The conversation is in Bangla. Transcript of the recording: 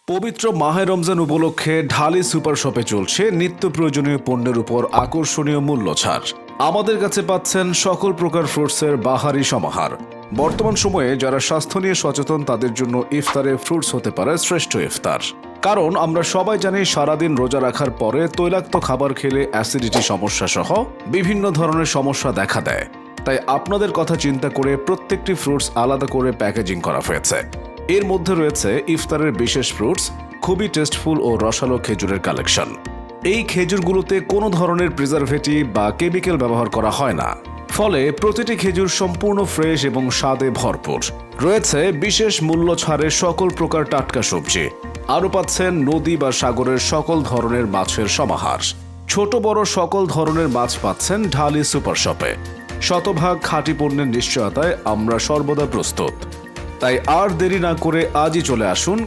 পবিত্র মাহে রমজান উপলক্ষে ঢালি সুপার শপে চলছে নিত্য প্রয়োজনীয় পণ্যের উপর আকর্ষণীয় মূল্য ছাড়। আমাদের কাছে পাচ্ছেন সকল প্রকার ফ্রুটসের বাহারি সমাহার। বর্তমান সময়ে যারা স্বাস্থ্য নিয়ে সচেতন তাদের জন্য ইফতারে ফ্রুটস হতে পারে শ্রেষ্ঠ ইফতার। কারণ আমরা সবাই জানি সারাদিন রোজা রাখার পরে তৈলাক্ত খাবার খেলে অ্যাসিডিটি সমস্যা সহ বিভিন্ন ধরনের সমস্যা দেখা দেয়। তাই আপনাদের কথা চিন্তা করে প্রত্যেকটি ফ্রুটস আলাদা করে প্যাকেজিং করা হয়েছে। এর মধ্যে রয়েছে ইফতারের বিশেষ ফ্রুটস, খুবই টেস্টফুল ও রসালো খেজুরের কালেকশন। এই খেজুরগুলোতে কোনো ধরনের প্রিজারভেটিভ বা কেমিক্যাল ব্যবহার করা হয় না, ফলে প্রতিটি খেজুর সম্পূর্ণ ফ্রেশ এবং স্বাদে ভরপুর। রয়েছে বিশেষ মূল্য ছাড়ে সকল প্রকার টাটকা সবজি। আরও পাচ্ছেন নদী বা সাগরের সকল ধরনের মাছের সমাহার। ছোট বড় সকল ধরনের মাছ পাচ্ছেন ঢালি সুপার শপে। শতভাগ খাঁটি পণ্যের নিশ্চয়তায় আমরা সর্বদা প্রস্তুত। তাই আর দেরি না করে আজই চলে আসুন